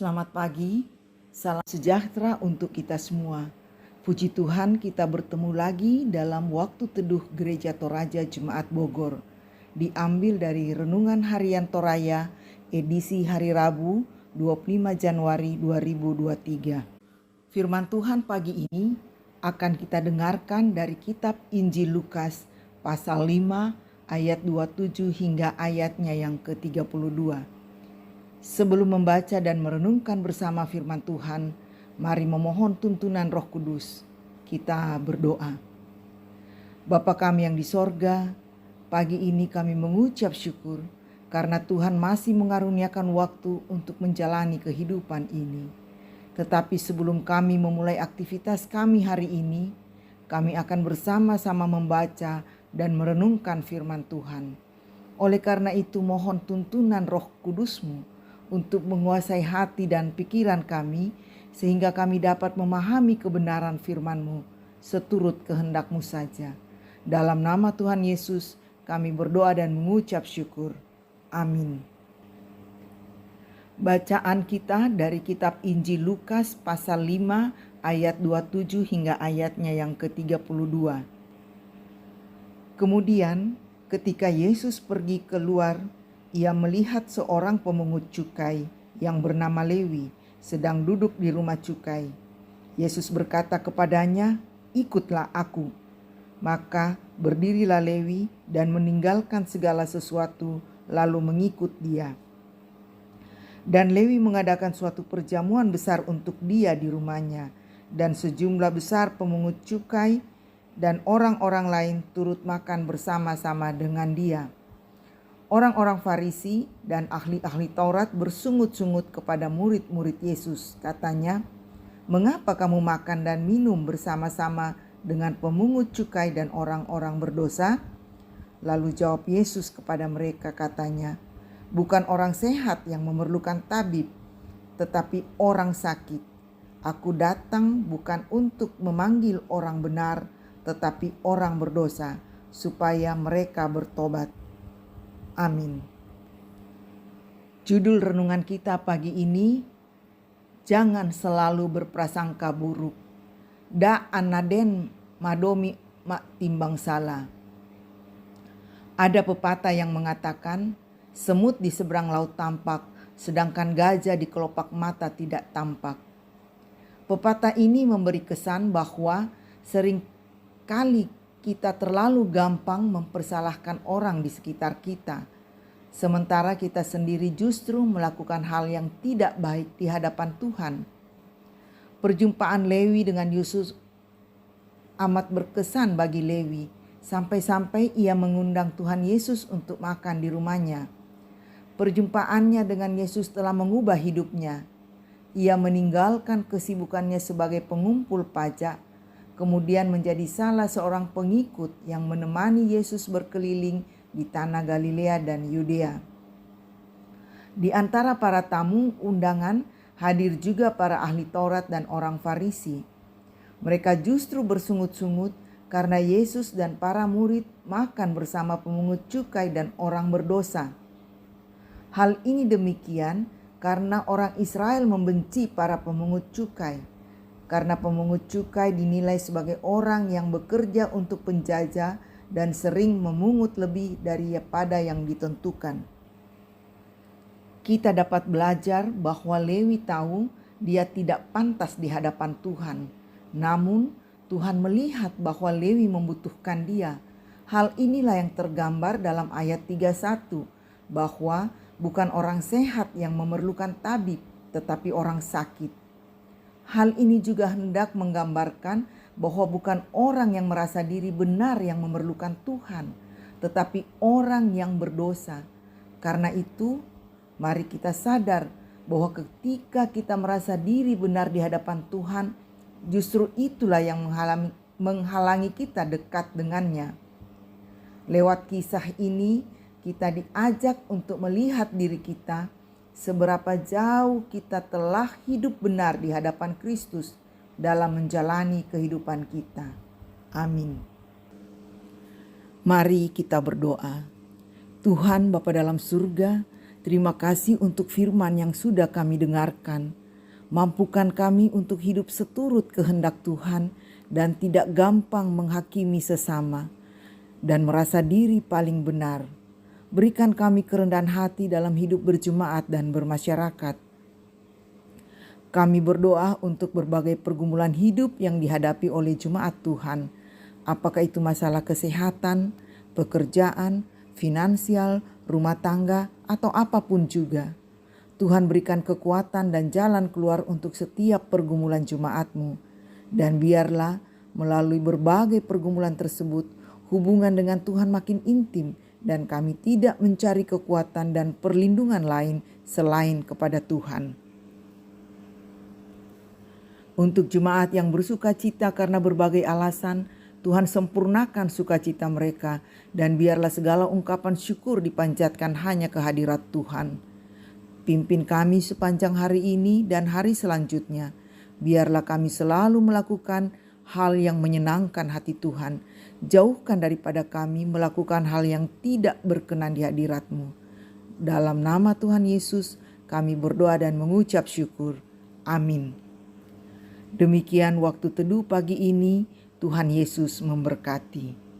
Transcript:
Selamat pagi, salam sejahtera untuk kita semua. Puji Tuhan, kita bertemu lagi dalam waktu teduh Gereja Toraja Jemaat Bogor. Diambil dari Renungan Harian Toraya, edisi hari Rabu 25 Januari 2023. Firman Tuhan pagi ini akan kita dengarkan dari kitab Injil Lukas pasal 5 ayat 27 hingga ayatnya yang ke-32. Sebelum membaca dan merenungkan bersama firman Tuhan, mari memohon tuntunan Roh Kudus. Kita berdoa. Bapa kami yang di sorga, pagi ini kami mengucap syukur karena Tuhan masih mengaruniakan waktu untuk menjalani kehidupan ini. Tetapi sebelum kami memulai aktivitas kami hari ini, kami akan bersama-sama membaca dan merenungkan firman Tuhan. Oleh karena itu mohon tuntunan Roh Kudus-Mu untuk menguasai hati dan pikiran kami, sehingga kami dapat memahami kebenaran firman-Mu seturut kehendak-Mu saja. Dalam nama Tuhan Yesus kami berdoa dan mengucap syukur. Amin. Bacaan kita dari kitab Injil Lukas pasal 5 ayat 27 hingga ayatnya yang ke-32. Kemudian ketika Yesus pergi keluar, ia melihat seorang pemungut cukai yang bernama Lewi sedang duduk di rumah cukai. Yesus berkata kepadanya, "Ikutlah aku." Maka berdirilah Lewi dan meninggalkan segala sesuatu lalu mengikut dia. Dan Lewi mengadakan suatu perjamuan besar untuk dia di rumahnya, dan sejumlah besar pemungut cukai dan orang-orang lain turut makan bersama-sama dengan dia. Orang-orang Farisi dan ahli-ahli Taurat bersungut-sungut kepada murid-murid Yesus. Katanya, "Mengapa kamu makan dan minum bersama-sama dengan pemungut cukai dan orang-orang berdosa?" Lalu jawab Yesus kepada mereka, katanya, "Bukan orang sehat yang memerlukan tabib, tetapi orang sakit. Aku datang bukan untuk memanggil orang benar, tetapi orang berdosa, supaya mereka bertobat." Amin. Judul renungan kita pagi ini, jangan selalu berprasangka buruk. Da anaden madomi mak timbang salah. Ada pepatah yang mengatakan, semut di seberang laut tampak, sedangkan gajah di kelopak mata tidak tampak. Pepatah ini memberi kesan bahwa seringkali kita terlalu gampang mempersalahkan orang di sekitar kita, sementara kita sendiri justru melakukan hal yang tidak baik di hadapan Tuhan. Perjumpaan Lewi dengan Yesus amat berkesan bagi Lewi, sampai-sampai ia mengundang Tuhan Yesus untuk makan di rumahnya. Perjumpaannya dengan Yesus telah mengubah hidupnya. Ia meninggalkan kesibukannya sebagai pengumpul pajak, kemudian menjadi salah seorang pengikut yang menemani Yesus berkeliling di tanah Galilea dan Yudea. Di antara para tamu undangan hadir juga para ahli Taurat dan orang Farisi. Mereka justru bersungut-sungut karena Yesus dan para murid makan bersama pemungut cukai dan orang berdosa. Hal ini demikian karena orang Israel membenci para pemungut cukai. Karena pemungut cukai dinilai sebagai orang yang bekerja untuk penjajah dan sering memungut lebih daripada yang ditentukan. Kita dapat belajar bahwa Lewi tahu dia tidak pantas di hadapan Tuhan. Namun Tuhan melihat bahwa Lewi membutuhkan dia. Hal inilah yang tergambar dalam ayat 31, bahwa bukan orang sehat yang memerlukan tabib, tetapi orang sakit. Hal ini juga hendak menggambarkan bahwa bukan orang yang merasa diri benar yang memerlukan Tuhan, tetapi orang yang berdosa. Karena itu, mari kita sadar bahwa ketika kita merasa diri benar di hadapan Tuhan, justru itulah yang menghalangi kita dekat dengannya. Lewat kisah ini, kita diajak untuk melihat diri kita, seberapa jauh kita telah hidup benar di hadapan Kristus dalam menjalani kehidupan kita. Amin. Mari kita berdoa. Tuhan Bapa dalam surga, Terima kasih untuk firman yang sudah kami dengarkan. Mampukan kami untuk hidup seturut kehendak Tuhan dan tidak gampang menghakimi sesama dan merasa diri paling benar. Berikan kami kerendahan hati dalam hidup berjemaat dan bermasyarakat. Kami berdoa untuk berbagai pergumulan hidup yang dihadapi oleh jemaat Tuhan. Apakah itu masalah kesehatan, pekerjaan, finansial, rumah tangga, atau apapun juga. Tuhan berikan kekuatan dan jalan keluar untuk setiap pergumulan jemaat-Mu. Dan biarlah melalui berbagai pergumulan tersebut, hubungan dengan Tuhan makin intim dan kami tidak mencari kekuatan dan perlindungan lain selain kepada Tuhan. Untuk jemaat yang bersuka cita karena berbagai alasan, Tuhan sempurnakan sukacita mereka dan biarlah segala ungkapan syukur dipanjatkan hanya kehadirat Tuhan. Pimpin kami sepanjang hari ini dan hari selanjutnya. Biarlah kami selalu melakukan hal yang menyenangkan hati Tuhan. Jauhkan daripada kami melakukan hal yang tidak berkenan di hadirat-Mu. Dalam nama Tuhan Yesus kami berdoa dan mengucap syukur. Amin. Demikian waktu teduh pagi ini. Tuhan Yesus memberkati.